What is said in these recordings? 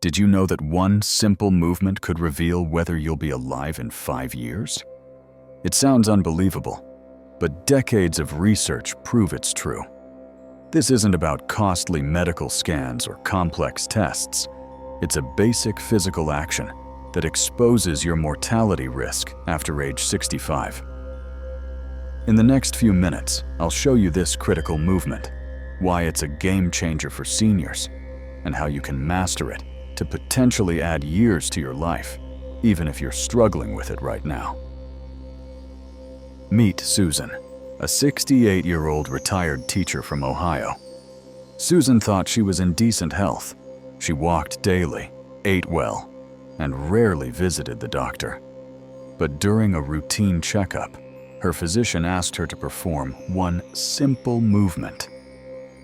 Did you know that one simple movement could reveal whether you'll be alive in 5 years? It sounds unbelievable, but decades of research prove it's true. This isn't about costly medical scans or complex tests. It's a basic physical action that exposes your mortality risk after age 65. In the next few minutes, I'll show you this critical movement, why it's a game changer for seniors, and how you can master it to potentially add years to your life, even if you're struggling with it right now. Meet Susan, a 68-year-old retired teacher from Ohio. Susan thought she was in decent health. She walked daily, ate well, and rarely visited the doctor. But during a routine checkup, her physician asked her to perform one simple movement.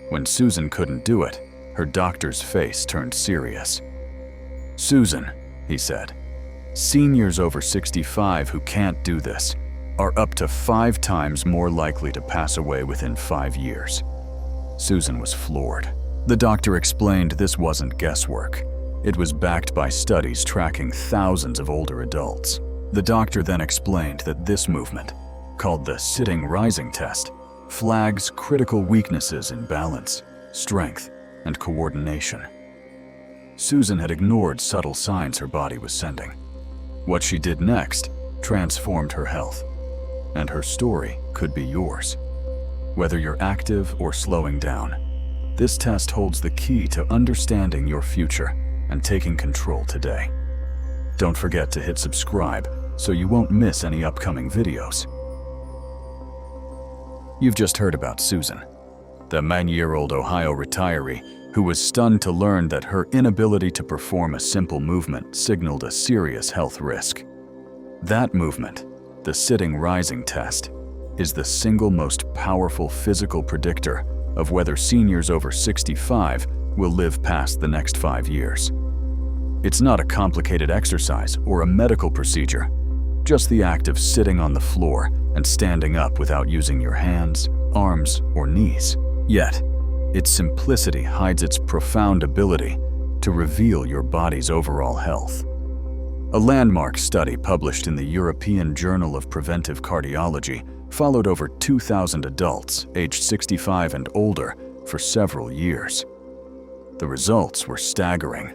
When Susan couldn't do it, her doctor's face turned serious. "Susan," he said, "seniors over 65 who can't do this are up to 5 times more likely to pass away within 5 years." Susan was floored. The doctor explained this wasn't guesswork. It was backed by studies tracking thousands of older adults. The doctor then explained that this movement, called the sitting-rising test, flags critical weaknesses in balance, strength, and coordination. Susan had ignored subtle signs her body was sending. What she did next transformed her health, and her story could be yours. Whether you're active or slowing down, this test holds the key to understanding your future and taking control today. Don't forget to hit subscribe so you won't miss any upcoming videos. You've just heard about Susan, the 9-year-old Ohio retiree who was stunned to learn that her inability to perform a simple movement signaled a serious health risk. That movement, the sitting-rising test, is the single most powerful physical predictor of whether seniors over 65 will live past the next 5 years. It's not a complicated exercise or a medical procedure, just the act of sitting on the floor and standing up without using your hands, arms, or knees. Yet, its simplicity hides its profound ability to reveal your body's overall health. A landmark study published in the European Journal of Preventive Cardiology followed over 2,000 adults aged 65 and older for several years. The results were staggering.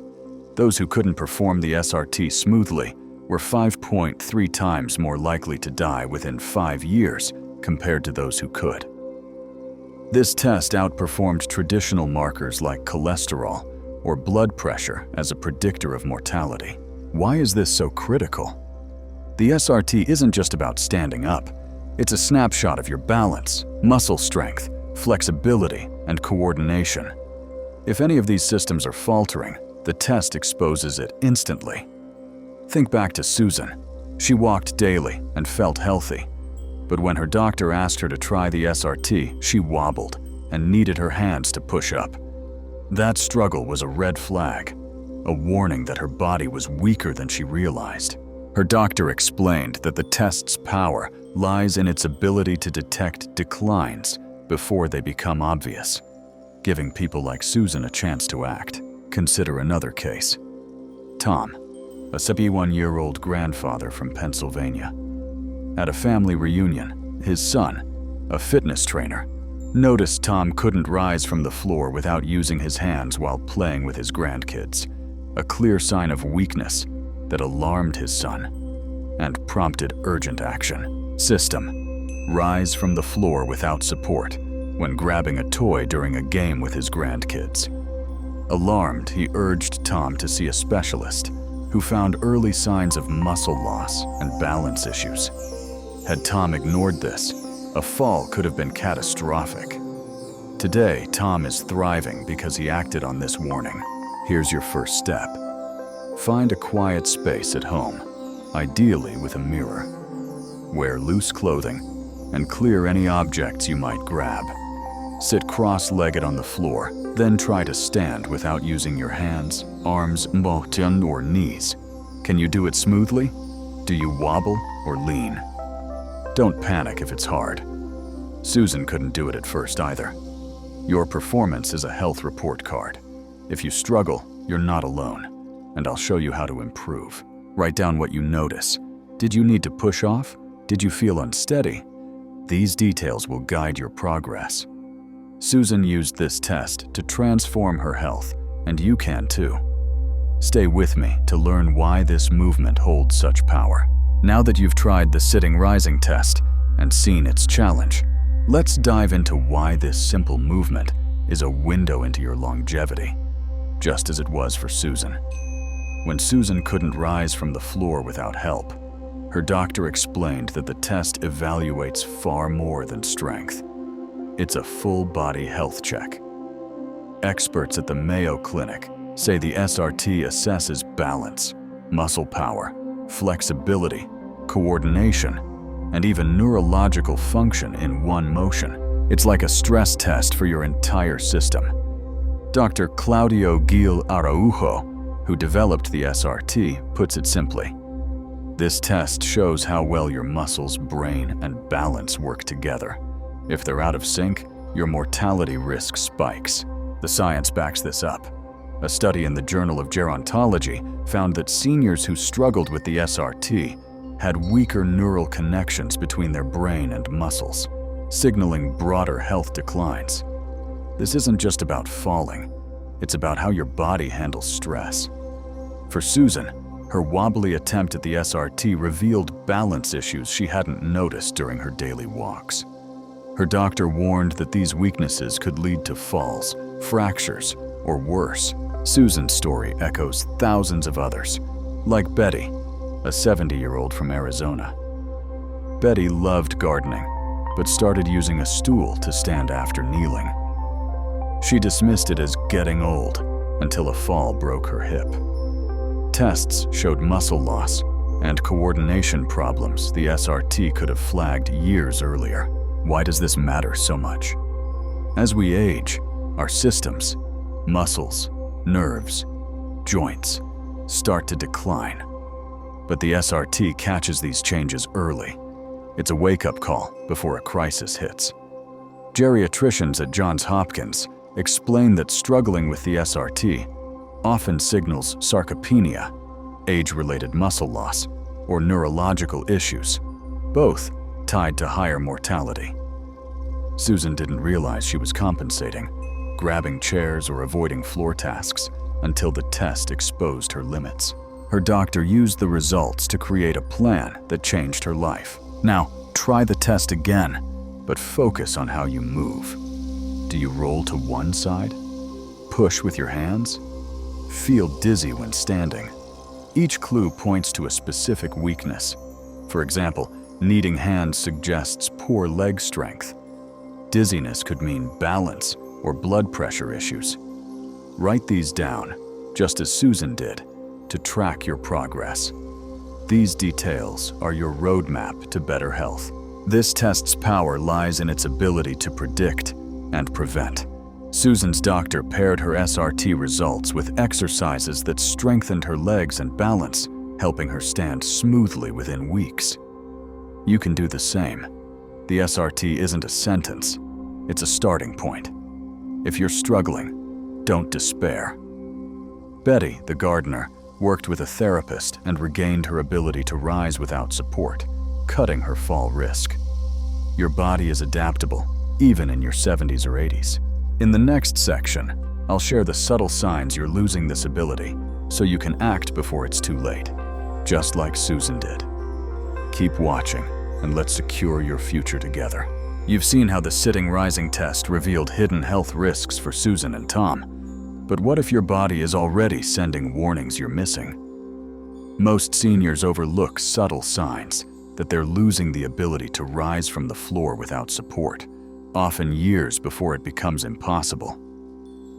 Those who couldn't perform the SRT smoothly were 5.3 times more likely to die within 5 years compared to those who could. This test outperformed traditional markers like cholesterol or blood pressure as a predictor of mortality. Why is this so critical? The SRT isn't just about standing up. It's a snapshot of your balance, muscle strength, flexibility, and coordination. If any of these systems are faltering, the test exposes it instantly. Think back to Susan. She walked daily and felt healthy. But when her doctor asked her to try the SRT, she wobbled and needed her hands to push up. That struggle was a red flag, a warning that her body was weaker than she realized. Her doctor explained that the test's power lies in its ability to detect declines before they become obvious, giving people like Susan a chance to act. Consider another case. Tom, a 71-year-old grandfather from Pennsylvania. At a family reunion, his son, a fitness trainer, noticed Tom couldn't rise from the floor without using his hands while playing with his grandkids, a clear sign of weakness that alarmed his son and prompted urgent action. System: rise from the floor without support when grabbing a toy during a game with his grandkids. Alarmed, he urged Tom to see a specialist who found early signs of muscle loss and balance issues. Had Tom ignored this, a fall could have been catastrophic. Today, Tom is thriving because he acted on this warning. Here's your first step. Find a quiet space at home, ideally with a mirror. Wear loose clothing and clear any objects you might grab. Sit cross-legged on the floor, then try to stand without using your hands, arms, or knees. Can you do it smoothly? Do you wobble or lean? Don't panic if it's hard. Susan couldn't do it at first either. Your performance is a health report card. If you struggle, you're not alone. and I'll show you how to improve. Write down what you notice. Did you need to push off? Did you feel unsteady? These details will guide your progress. Susan used this test to transform her health, and you can too. Stay with me to learn why this movement holds such power. Now that you've tried the sitting rising test and seen its challenge, let's dive into why this simple movement is a window into your longevity, just as it was for Susan. When Susan couldn't rise from the floor without help, her doctor explained that the test evaluates far more than strength. It's a full-body health check. Experts at the Mayo Clinic say the SRT assesses balance, muscle power, flexibility, coordination, and even neurological function in one motion. It's like a stress test for your entire system. Dr. Claudio Gil Araujo, who developed the SRT, puts it simply. This test shows how well your muscles, brain, and balance work together. If they're out of sync, your mortality risk spikes. The science backs this up. A study in the Journal of Gerontology found that seniors who struggled with the SRT had weaker neural connections between their brain and muscles, signaling broader health declines. This isn't just about falling, it's about how your body handles stress. For Susan, her wobbly attempt at the SRT revealed balance issues she hadn't noticed during her daily walks. Her doctor warned that these weaknesses could lead to falls, fractures, or worse. Susan's story echoes thousands of others, like Betty, a 70-year-old from Arizona. Betty loved gardening, but started using a stool to stand after kneeling. She dismissed it as getting old until a fall broke her hip. Tests showed muscle loss and coordination problems the SRT could have flagged years earlier. Why does this matter so much? As we age, our systems, muscles, nerves, joints, start to decline. But the SRT catches these changes early. It's a wake-up call before a crisis hits. Geriatricians at Johns Hopkins explain that struggling with the SRT often signals sarcopenia, age-related muscle loss, or neurological issues, both tied to higher mortality. Susan didn't realize she was compensating, grabbing chairs or avoiding floor tasks, until the test exposed her limits. Her doctor used the results to create a plan that changed her life. Now, try the test again, but focus on how you move. Do you roll to one side? Push with your hands? Feel dizzy when standing? Each clue points to a specific weakness. For example, kneading hands suggests poor leg strength. Dizziness could mean balance or blood pressure issues. Write these down, just as Susan did, to track your progress. These details are your roadmap to better health. This test's power lies in its ability to predict and prevent. Susan's doctor paired her SRT results with exercises that strengthened her legs and balance, helping her stand smoothly within weeks. You can do the same. The SRT isn't a sentence, it's a starting point. If you're struggling, don't despair. Betty, the gardener, worked with a therapist and regained her ability to rise without support, cutting her fall risk. Your body is adaptable, even in your 70s or 80s. In the next section, I'll share the subtle signs you're losing this ability so you can act before it's too late, just like Susan did. Keep watching, and let's secure your future together. You've seen how the sitting rising test revealed hidden health risks for Susan and Tom. But what if your body is already sending warnings you're missing? Most seniors overlook subtle signs that they're losing the ability to rise from the floor without support, often years before it becomes impossible.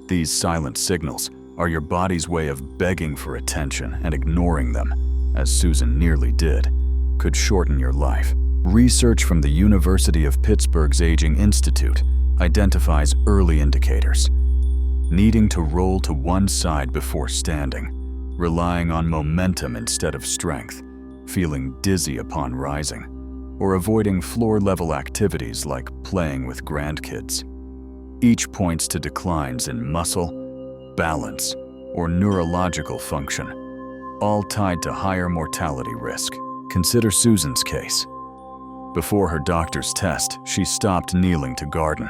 These silent signals are your body's way of begging for attention, and ignoring them, as Susan nearly did, could shorten your life. Research from the University of Pittsburgh's Aging Institute identifies early indicators. Needing to roll to one side before standing, relying on momentum instead of strength, feeling dizzy upon rising, or avoiding floor-level activities like playing with grandkids. Each points to declines in muscle, balance, or neurological function. all tied to higher mortality risk. Consider Susan's case. Before her doctor's test, she stopped kneeling to garden,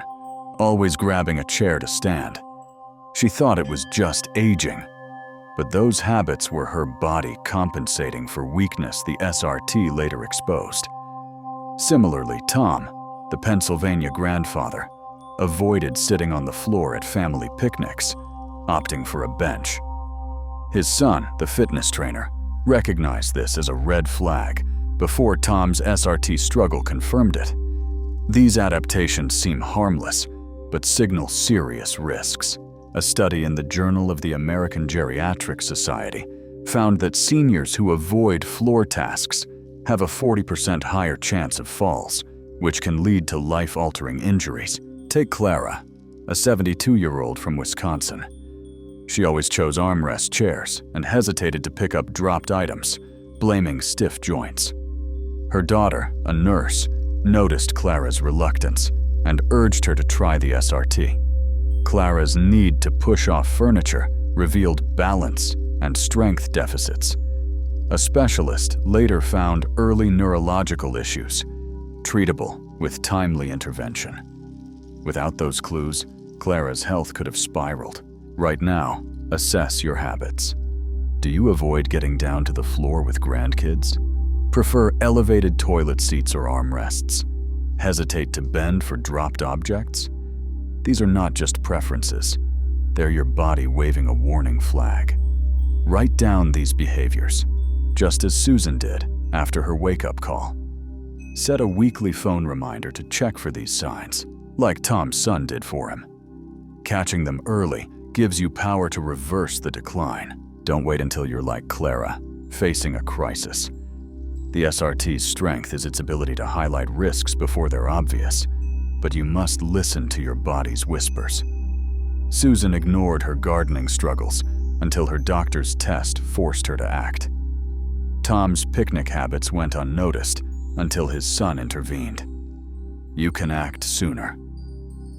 always grabbing a chair to stand. She thought it was just aging, but those habits were her body compensating for weakness the SRT later exposed. Similarly, Tom, the Pennsylvania grandfather, avoided sitting on the floor at family picnics, opting for a bench. His son, the fitness trainer, recognized this as a red flag before Tom's SRT struggle confirmed it. These adaptations seem harmless, but signal serious risks. A study in the Journal of the American Geriatric Society found that seniors who avoid floor tasks have a 40% higher chance of falls, which can lead to life-altering injuries. Take Clara, a 72-year-old from Wisconsin. She always chose armrest chairs and hesitated to pick up dropped items, blaming stiff joints. Her daughter, a nurse, noticed Clara's reluctance and urged her to try the SRT. Clara's need to push off furniture revealed balance and strength deficits. A specialist later found early neurological issues, treatable with timely intervention. Without those clues, Clara's health could have spiraled. Right now, assess your habits. Do you avoid getting down to the floor with grandkids? Prefer elevated toilet seats or armrests? Hesitate to bend for dropped objects? These are not just preferences. They're your body waving a warning flag. Write down these behaviors, just as Susan did after her wake-up call. Set a weekly phone reminder to check for these signs, like Tom's son did for him. Catching them early gives you power to reverse the decline. Don't wait until you're like Clara, facing a crisis. The SRT's strength is its ability to highlight risks before they're obvious, but you must listen to your body's whispers. Susan ignored her gardening struggles until her doctor's test forced her to act. Tom's picnic habits went unnoticed until his son intervened. You can act sooner.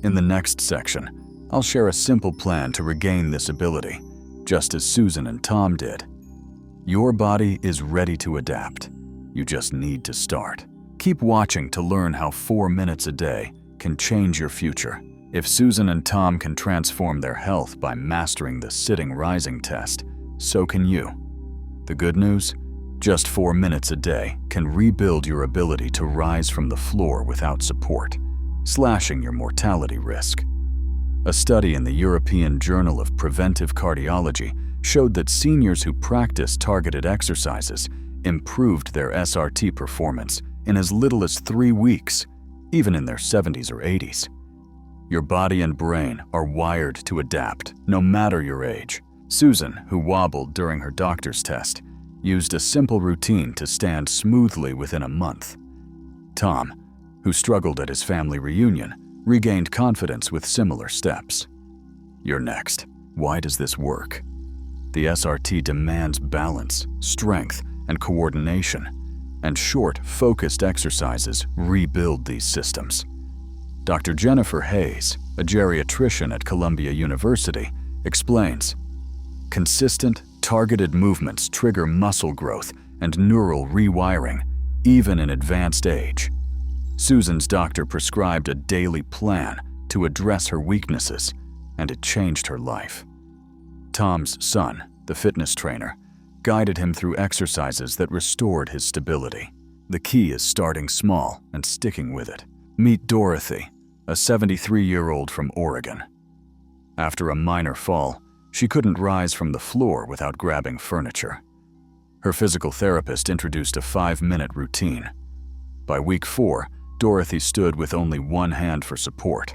In the next section, I'll share a simple plan to regain this ability, just as Susan and Tom did. Your body is ready to adapt. You just need to start. Keep watching to learn how 4 minutes a day can change your future. If Susan and Tom can transform their health by mastering the sitting-rising test, so can you. The good news? Just 4 minutes a day can rebuild your ability to rise from the floor without support, slashing your mortality risk. A study in the European Journal of Preventive Cardiology showed that seniors who practiced targeted exercises improved their SRT performance in as little as 3 weeks, even in their 70s or 80s. Your body and brain are wired to adapt, no matter your age. Susan, who wobbled during her doctor's test, used a simple routine to stand smoothly within a month. Tom, who struggled at his family reunion, regained confidence with similar steps. You're next. Why does this work? The SRT demands balance, strength, and coordination, and short, focused exercises rebuild these systems. Dr. Jennifer Hayes, a geriatrician at Columbia University, explains, consistent, targeted movements trigger muscle growth and neural rewiring, even in advanced age. Susan's doctor prescribed a daily plan to address her weaknesses, and it changed her life. Tom's son, the fitness trainer, guided him through exercises that restored his stability. The key is starting small and sticking with it. Meet Dorothy, a 73-year-old from Oregon. After a minor fall, she couldn't rise from the floor without grabbing furniture. Her physical therapist introduced a 5-minute routine. By week 4, Dorothy stood with only one hand for support.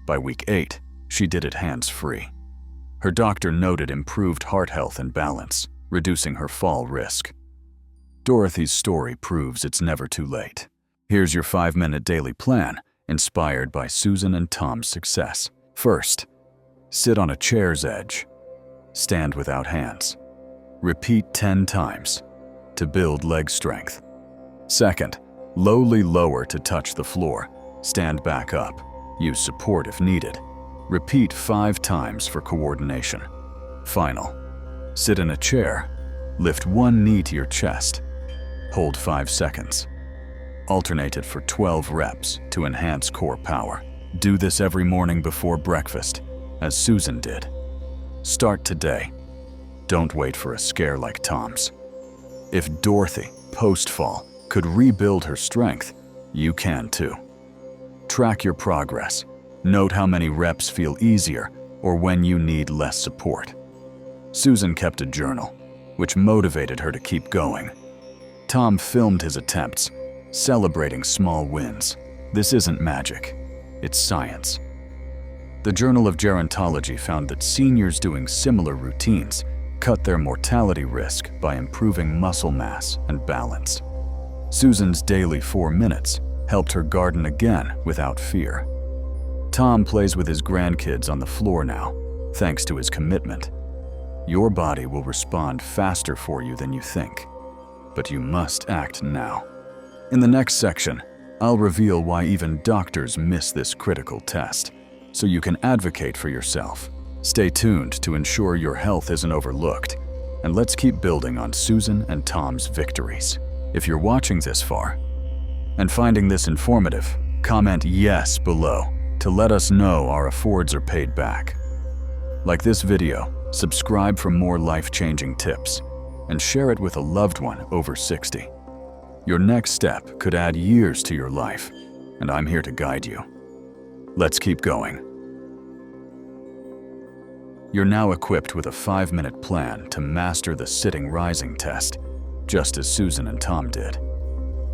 By week 8, she did it hands-free. Her doctor noted improved heart health and balance, reducing her fall risk. Dorothy's story proves it's never too late. Here's your 5-minute daily plan, inspired by Susan and Tom's success. First, sit on a chair's edge. Stand without hands. Repeat 10 times to build leg strength. Second, lowly lower to touch the floor. Stand back up. Use support if needed. Repeat 5 times for coordination. Final, sit in a chair. Lift one knee to your chest. Hold 5 seconds. Alternate it for 12 reps to enhance core power. Do this every morning before breakfast, as Susan did. Start today. Don't wait for a scare like Tom's. If Dorothy, post-fall, could rebuild her strength, you can too. Track your progress. Note how many reps feel easier or when you need less support. Susan kept a journal, which motivated her to keep going. Tom filmed his attempts, celebrating small wins. This isn't magic, it's science. The Journal of Gerontology found that seniors doing similar routines cut their mortality risk by improving muscle mass and balance. Susan's daily 4 minutes helped her garden again without fear. Tom plays with his grandkids on the floor now, thanks to his commitment. Your body will respond faster for you than you think, but you must act now. In the next section, I'll reveal why even doctors miss this critical test, so you can advocate for yourself. Stay tuned to ensure your health isn't overlooked, and let's keep building on Susan and Tom's victories. If you're watching this far and finding this informative, comment yes below to let us know our efforts are paid back. Like this video, subscribe for more life-changing tips, and share it with a loved one over 60. Your next step could add years to your life, and I'm here to guide you. Let's keep going. You're now equipped with a 5-minute plan to master the sitting-rising test, just as Susan and Tom did.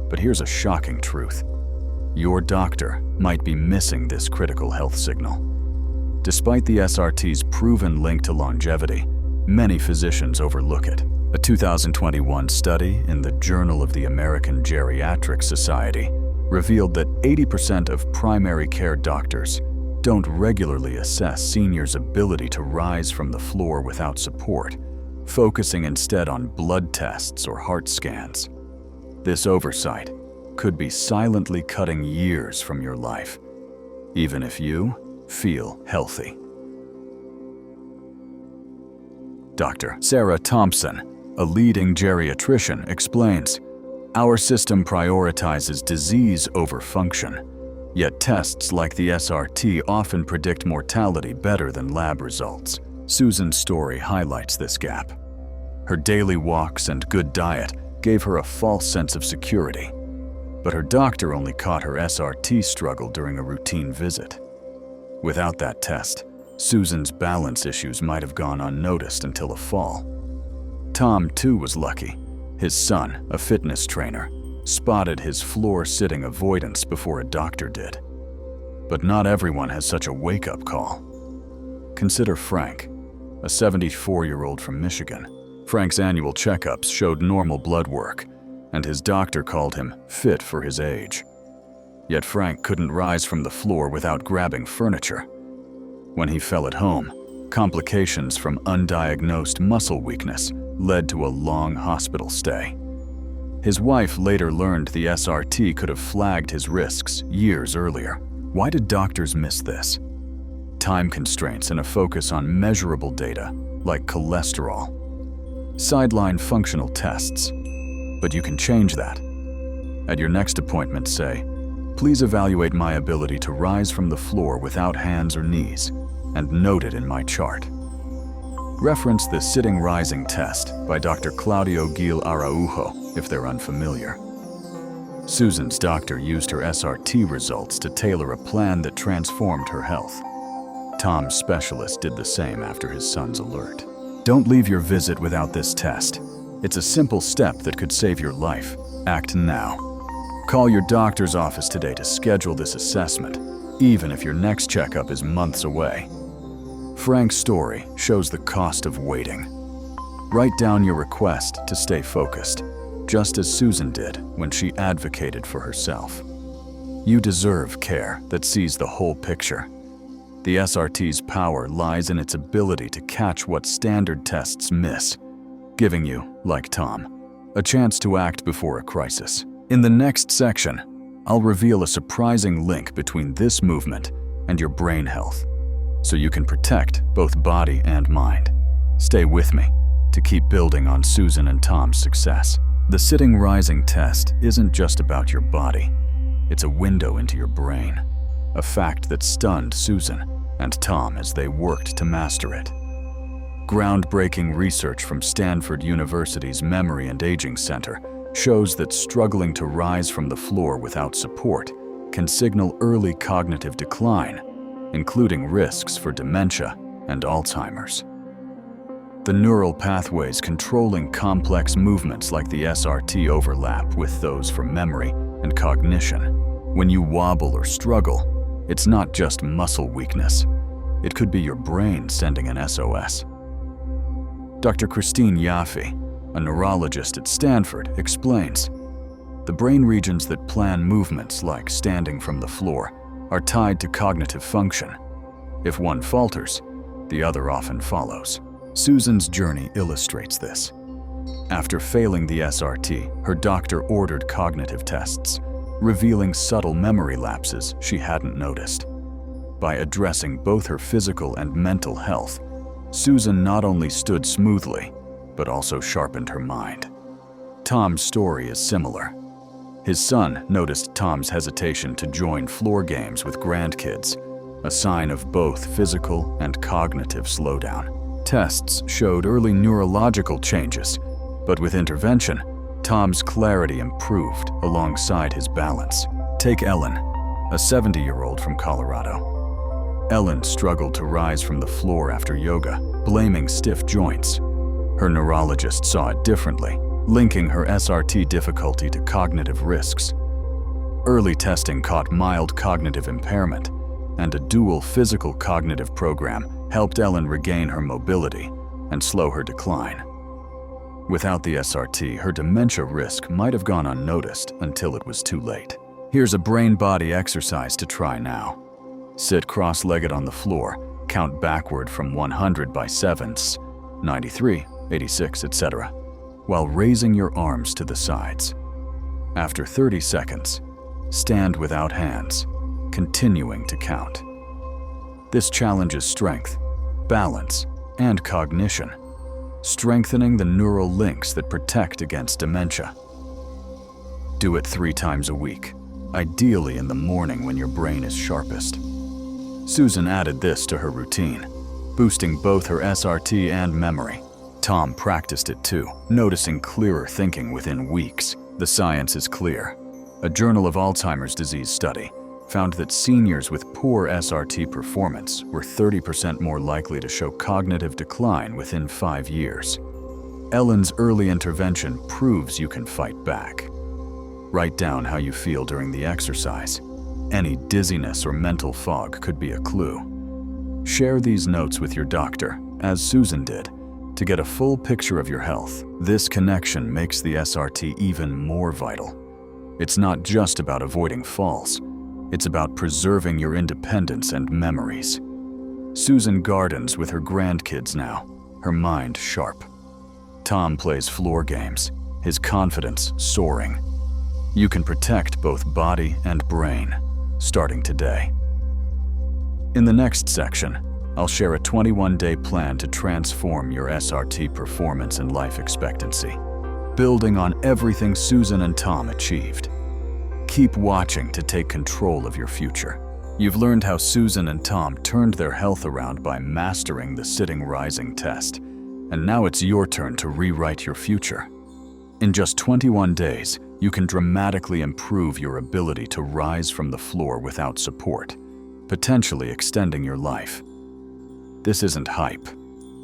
But here's a shocking truth. Your doctor might be missing this critical health signal. Despite the SRT's proven link to longevity, many physicians overlook it. A 2021 study in the Journal of the American Geriatric Society revealed that 80% of primary care doctors don't regularly assess seniors' ability to rise from the floor without support, focusing instead on blood tests or heart scans. This oversight could be silently cutting years from your life, even if you feel healthy. Dr. Sarah Thompson, a leading geriatrician, explains, "Our system prioritizes disease over function, yet tests like the SRT often predict mortality better than lab results." Susan's story highlights this gap. Her daily walks and good diet gave her a false sense of security, but her doctor only caught her SRT struggle during a routine visit. Without that test, Susan's balance issues might have gone unnoticed until a fall. Tom, too, was lucky. His son, a fitness trainer, spotted his floor-sitting avoidance before a doctor did. But not everyone has such a wake-up call. Consider Frank, a 74-year-old from Michigan. Frank's annual checkups showed normal blood work, and his doctor called him fit for his age. Yet Frank couldn't rise from the floor without grabbing furniture. When he fell at home, complications from undiagnosed muscle weakness led to a long hospital stay. His wife later learned the SRT could have flagged his risks years earlier. Why did doctors miss this? Time constraints and a focus on measurable data, like cholesterol. Sideline functional tests. But you can change that. At your next appointment, say, "Please evaluate my ability to rise from the floor without hands or knees, and note it in my chart." Reference the sitting-rising test by Dr. Claudio Gil Araujo if they're unfamiliar. Susan's doctor used her SRT results to tailor a plan that transformed her health. Tom's specialist did the same after his son's alert. Don't leave your visit without this test. It's a simple step that could save your life. Act now. Call your doctor's office today to schedule this assessment, even if your next checkup is months away. Frank's story shows the cost of waiting. Write down your request to stay focused, just as Susan did when she advocated for herself. You deserve care that sees the whole picture. The SRT's power lies in its ability to catch what standard tests miss, giving you, like Tom, a chance to act before a crisis. In the next section, I'll reveal a surprising link between this movement and your brain health, so you can protect both body and mind. Stay with me, to keep building on Susan and Tom's success. The sitting rising test isn't just about your body. It's a window into your brain, a fact that stunned Susan and Tom as they worked to master it. Groundbreaking research from Stanford University's Memory and Aging Center shows that struggling to rise from the floor without support can signal early cognitive decline, including risks for dementia and Alzheimer's. The neural pathways controlling complex movements like the SRT overlap with those for memory and cognition. When you wobble or struggle, it's not just muscle weakness. It could be your brain sending an SOS. Dr. Christine Yaffe, a neurologist at Stanford, explains, the brain regions that plan movements like standing from the floor are tied to cognitive function. If one falters, the other often follows. Susan's journey illustrates this. After failing the SRT, her doctor ordered cognitive tests, revealing subtle memory lapses she hadn't noticed. By addressing both her physical and mental health, Susan not only stood smoothly, but also sharpened her mind. Tom's story is similar. His son noticed Tom's hesitation to join floor games with grandkids, a sign of both physical and cognitive slowdown. Tests showed early neurological changes, but with intervention, Tom's clarity improved alongside his balance. Take Ellen, a 70-year-old from Colorado. Ellen struggled to rise from the floor after yoga, blaming stiff joints. Her neurologist saw it differently, linking her SRT difficulty to cognitive risks. Early testing caught mild cognitive impairment, and a dual physical cognitive program helped Ellen regain her mobility and slow her decline. Without the SRT, her dementia risk might have gone unnoticed until it was too late. Here's a brain-body exercise to try now. Sit cross-legged on the floor, count backward from 100 by sevenths, 93, 86, etc., while raising your arms to the sides. After 30 seconds, stand without hands, continuing to count. This challenges strength, balance, and cognition, strengthening the neural links that protect against dementia. Do it 3 times a week, ideally in the morning when your brain is sharpest. Susan added this to her routine, boosting both her SRT and memory. Tom practiced it too, noticing clearer thinking within weeks. The science is clear. A Journal of Alzheimer's Disease study found that seniors with poor SRT performance were 30% more likely to show cognitive decline within 5 years. Ellen's early intervention proves you can fight back. Write down how you feel during the exercise. Any dizziness or mental fog could be a clue. Share these notes with your doctor, as Susan did, to get a full picture of your health. This connection makes the SRT even more vital. It's not just about avoiding falls. It's about preserving your independence and memories. Susan gardens with her grandkids now, her mind sharp. Tom plays floor games, his confidence soaring. You can protect both body and brain, starting today. In the next section, I'll share a 21-day plan to transform your SRT performance and life expectancy, building on everything Susan and Tom achieved. Keep watching to take control of your future. You've learned how Susan and Tom turned their health around by mastering the sitting rising test, and now it's your turn to rewrite your future. In just 21 days, you can dramatically improve your ability to rise from the floor without support, potentially extending your life. This isn't hype.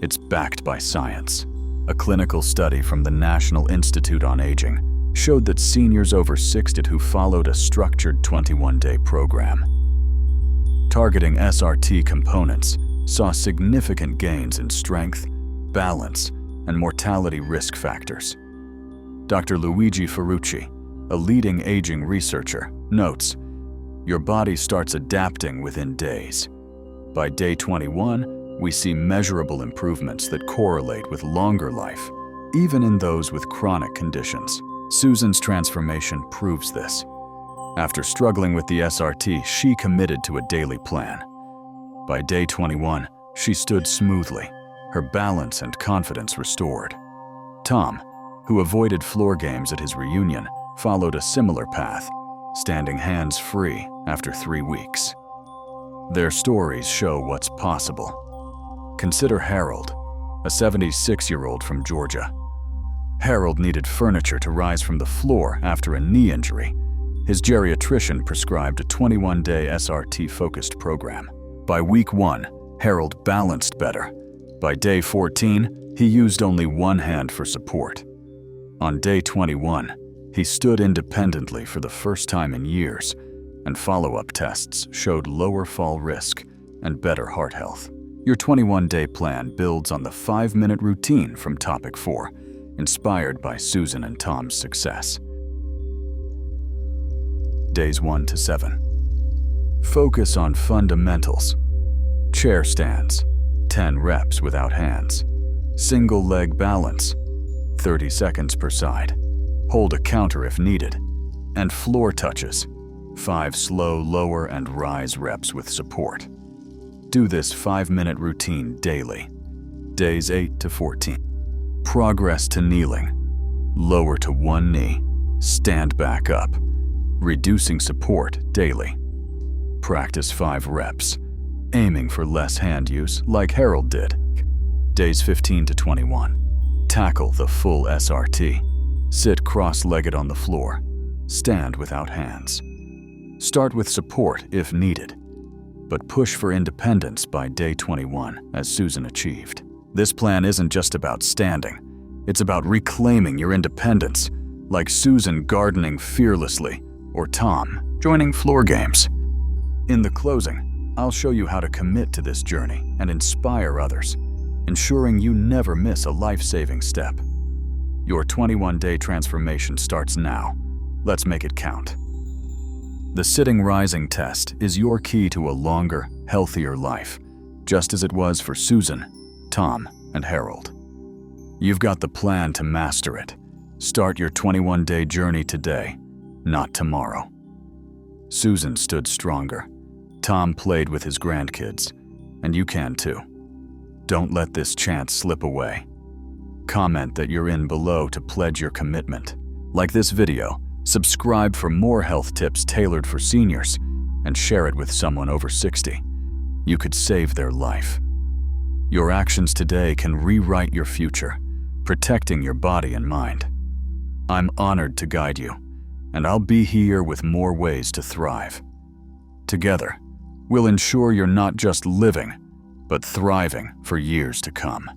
It's backed by science. A clinical study from the National Institute on Aging showed that seniors over 60 who followed a structured 21-day program, targeting SRT components, saw significant gains in strength, balance, and mortality risk factors. Dr. Luigi Ferrucci, a leading aging researcher, notes, your body starts adapting within days. By day 21, we see measurable improvements that correlate with longer life, even in those with chronic conditions. Susan's transformation proves this. After struggling with the SRT, she committed to a daily plan. By day 21, she stood smoothly, her balance and confidence restored. Tom, who avoided floor games at his reunion, followed a similar path, standing hands-free after 3 weeks. Their stories show what's possible. Consider Harold, a 76-year-old from Georgia. Harold needed furniture to rise from the floor after a knee injury. His geriatrician prescribed a 21-day SRT-focused program. By week 1, Harold balanced better. By day 14, he used only one hand for support. On day 21, he stood independently for the first time in years, and follow-up tests showed lower fall risk and better heart health. Your 21-day plan builds on the 5-minute routine from Topic 4, inspired by Susan and Tom's success. Days 1 to 7. Focus on fundamentals. Chair stands, 10 reps without hands. Single leg balance, 30 seconds per side. Hold a counter if needed. And floor touches, 5 slow lower and rise reps with support. Do this 5-minute routine daily. Days 8 to 14. Progress to kneeling. Lower to one knee. Stand back up. Reducing support daily. Practice 5 reps, aiming for less hand use like Harold did. Days 15 to 21. Tackle the full SRT. Sit cross-legged on the floor. Stand without hands. Start with support if needed, but push for independence by day 21, as Susan achieved. This plan isn't just about standing. It's about reclaiming your independence, like Susan gardening fearlessly, or Tom joining floor games. In the closing, I'll show you how to commit to this journey and inspire others, ensuring you never miss a life-saving step. Your 21-day transformation starts now. Let's make it count. The sitting rising test is your key to a longer, healthier life, just as it was for Susan, Tom, and Harold. You've got the plan to master it. Start your 21-day journey today, not tomorrow. Susan stood stronger. Tom played with his grandkids, and you can too. Don't let this chance slip away. Comment that you're in below to pledge your commitment. Like this video, subscribe for more health tips tailored for seniors, and share it with someone over 60. You could save their life. Your actions today can rewrite your future, protecting your body and mind. I'm honored to guide you, and I'll be here with more ways to thrive. Together, we'll ensure you're not just living, but thriving for years to come.